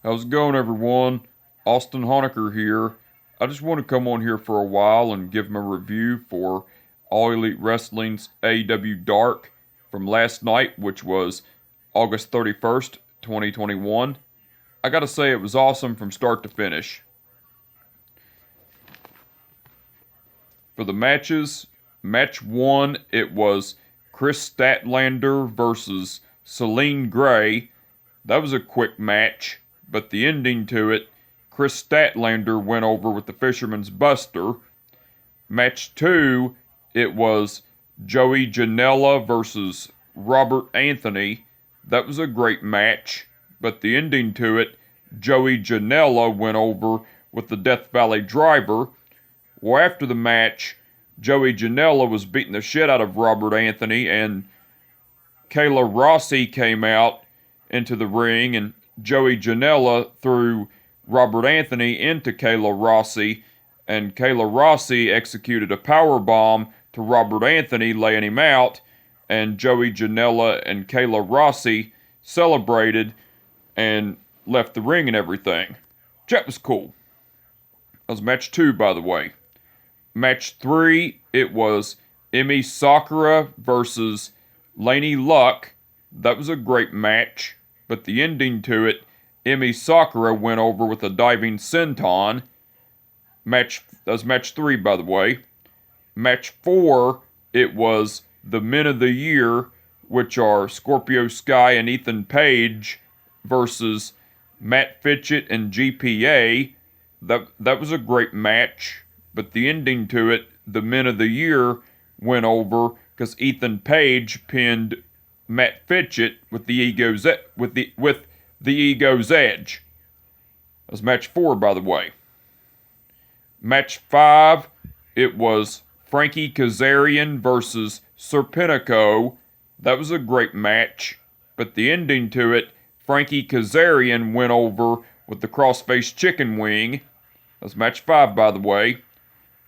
How's it going, everyone? Austin Honecker here. I just want to come on here for a while and give my review for All Elite Wrestling's AEW Dark from last night, which was August 31st, 2021. I gotta say, it was awesome from start to finish. For the matches, match one, it was Chris Statlander versus Celine Gray. That was a quick match, but the ending to it, Chris Statlander went over with the Fisherman's Buster. Match two, it was Joey Janela versus Robert Anthony. That was a great match, but the ending to it, Joey Janela went over with the Death Valley Driver. Well, after the match, Joey Janela was beating the shit out of Robert Anthony, and Kayla Rossi came out into the ring, and Joey Janela threw Robert Anthony into Kayla Rossi, and Kayla Rossi executed a power bomb to Robert Anthony, laying him out, and Joey Janela and Kayla Rossi celebrated and left the ring and everything. That was cool. That was match two, by the way. Match three, it was Emi Sakura versus Laney Luck. That was a great match, but the ending to it, Emi Sakura went over with a diving senton. That was match three, by the way. Match four, it was the Men of the Year, which are Scorpio Sky and Ethan Page versus Matt Fitchett and GPA. That was a great match, but the ending to it, the Men of the Year went over because Ethan Page pinned Matt Fitchett with the Ego's Edge. That was match four, by the way. Match five, it was Frankie Kazarian versus Serpentico. That was a great match, but the ending to it, Frankie Kazarian went over with the crossface chicken wing. That was match five, by the way.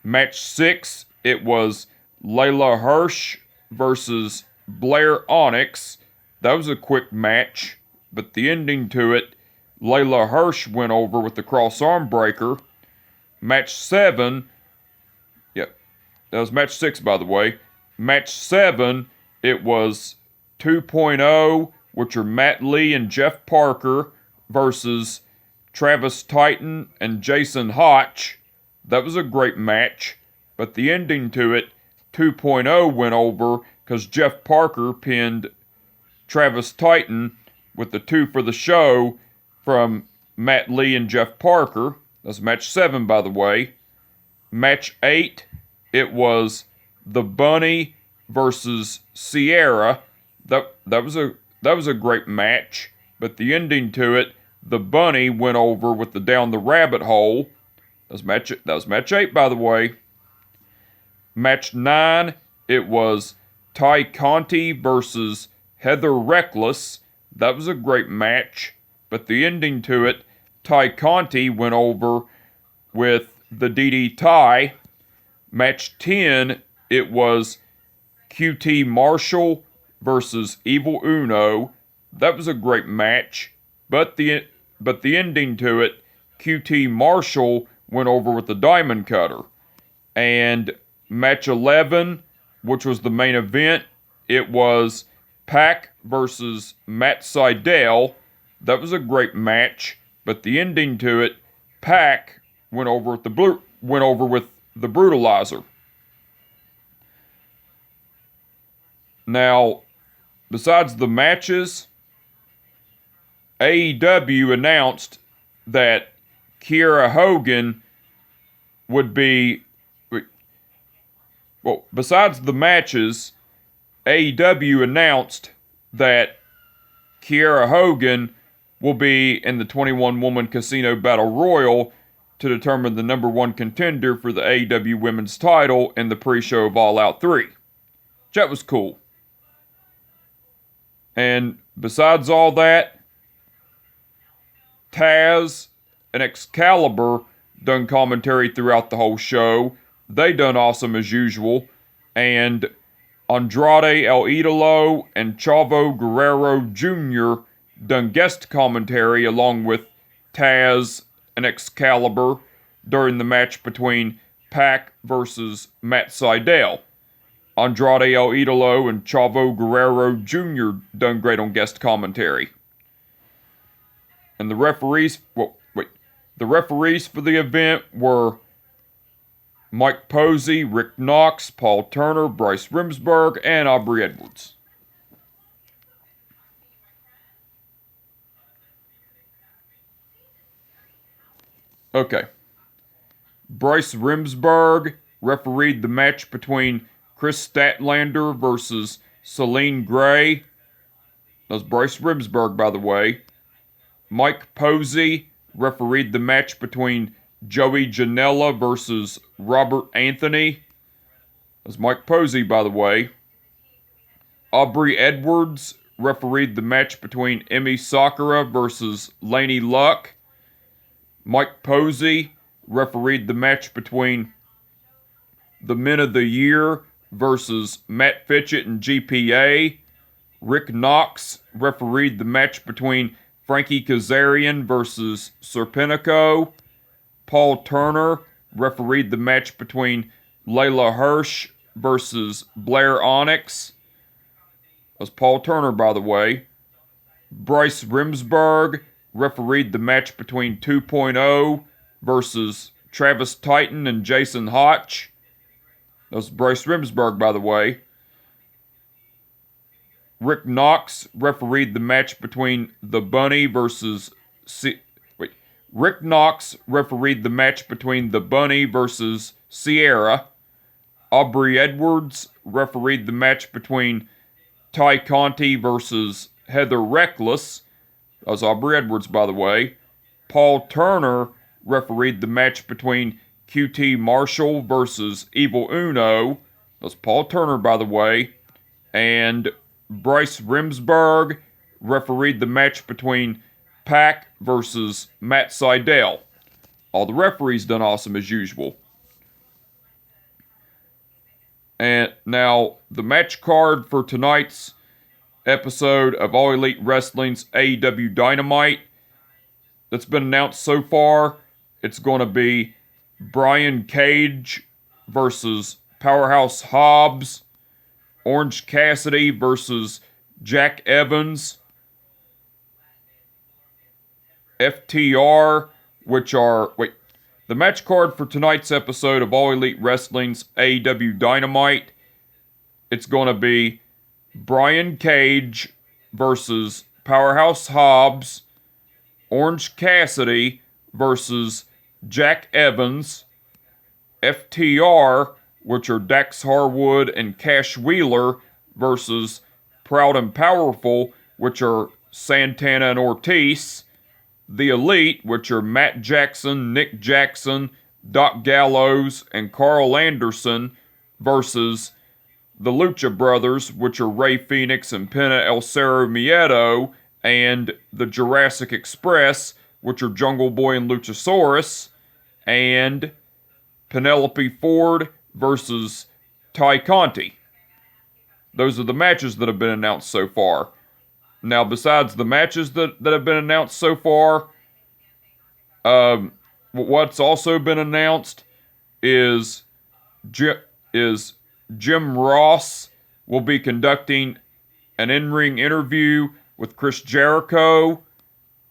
Match six, it was Layla Hirsch versus Blair Onyx. That was a quick match, but the ending to it, Layla Hirsch went over with the cross arm breaker. Match seven, that was match six, by the way. Match seven, it was 2.0, which are Matt Lee and Jeff Parker versus Travis Titan and Jason Hotch. That was a great match, but the ending to it, 2.0 went over because Jeff Parker pinned Travis Titan with the two for the show from Matt Lee and Jeff Parker. That's match seven, by the way. Match eight, it was the Bunny versus Sierra. That was a great match, but the ending to it, the Bunny went over with the Down the Rabbit Hole. That was match eight, by the way. Match nine, it was Ty Conti versus Heather Reckless. That was a great match, but the ending to it, Ty Conti went over with the DD Match 10, it was QT Marshall versus Evil Uno. That was a great match, but the ending to it, QT Marshall went over with the Diamond Cutter. And match 11, which was the main event, it was Pac versus Matt Seidel. That was a great match, but the ending to it, Pac went over with the Brutalizer. Now, besides the matches, AEW announced that Kiera Hogan would be... Well, besides the matches, AEW announced that Kiera Hogan will be in the 21-woman Casino Battle Royal to determine the number one contender for the AEW Women's title in the pre-show of All Out 3. That was cool. And besides all that, Taz and Excalibur done commentary throughout the whole show. They done awesome as usual. And Andrade El Idolo and Chavo Guerrero Jr. done guest commentary along with Taz, and Excalibur during the match between Pac versus Matt Sydal. Andrade El Idolo and Chavo Guerrero Jr. done great on guest commentary. And the referees for the event were Mike Posey, Rick Knox, Paul Turner, Bryce Remsburg, and Aubrey Edwards. Okay. Bryce Remsburg refereed the match between Chris Statlander versus Celine Gray. That's Bryce Remsburg, by the way. Mike Posey refereed the match between Joey Janela versus Robert Anthony. That's Mike Posey, by the way. Aubrey Edwards refereed the match between Emi Sakura versus Laney Luck. Mike Posey refereed the match between the Men of the Year versus Matt Fitchett and GPA. Rick Knox refereed the match between Frankie Kazarian versus Serpentico. Paul Turner refereed the match between Layla Hirsch versus Blair Onyx. That's Paul Turner, by the way. Bryce Remsburg refereed the match between 2.0 versus Travis Titan and Jason Hotch. That was Bryce Remsburg, by the way. Rick Knox refereed the match between The Bunny versus... Rick Knox refereed the match between The Bunny versus Sierra. Aubrey Edwards refereed the match between Ty Conti versus Heather Reckless. That was Aubrey Edwards, by the way. Paul Turner refereed the match between QT Marshall versus Evil Uno. That's Paul Turner, by the way. And Bryce Remsburg refereed the match between Pac versus Matt Sydal. All the referees done awesome as usual. And now, the match card for tonight's episode of All Elite Wrestling's AEW Dynamite that's been announced so far, it's going to be Brian Cage versus Powerhouse Hobbs, Orange Cassidy versus Jack Evans, FTR, the match card for tonight's episode of All Elite Wrestling's AEW Dynamite, it's going to be Brian Cage versus Powerhouse Hobbs, Orange Cassidy versus Jack Evans, FTR, which are Dax Harwood and Cash Wheeler, versus Proud and Powerful, which are Santana and Ortiz, The Elite, which are Matt Jackson, Nick Jackson, Doc Gallows, and Carl Anderson, versus the Lucha Brothers, which are Rey Fenix and Pena El Cerro Miedo, and the Jurassic Express, which are Jungle Boy and Luchasaurus, and Penelope Ford versus Ty Conti. Those are the matches that have been announced so far. Now, besides the matches that have been announced so far, what's also been announced is Jim Ross will be conducting an in-ring interview with Chris Jericho.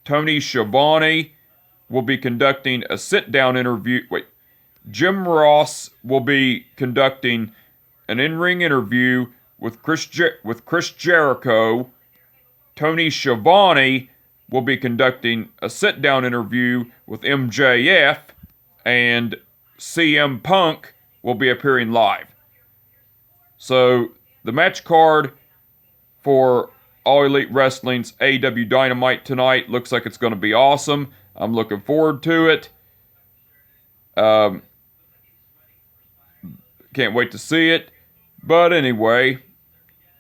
Tony Schiavone will be conducting a sit-down interview. Jim Ross will be conducting an in-ring interview with Chris Jericho. Tony Schiavone will be conducting a sit-down interview with MJF, and CM Punk will be appearing live. So, the match card for All Elite Wrestling's AEW Dynamite tonight looks like it's going to be awesome. I'm looking forward to it. Can't wait to see it. But anyway,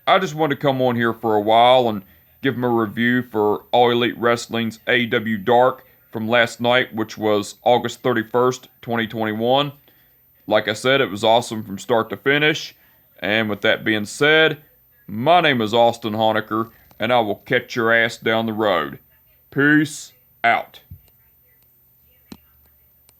I just wanted to come on here for a while and give them a review for All Elite Wrestling's AEW Dark from last night, which was August 31st, 2021. Like I said, it was awesome from start to finish. And with that being said, my name is Austin Honecker, and I will catch your ass down the road. Peace out.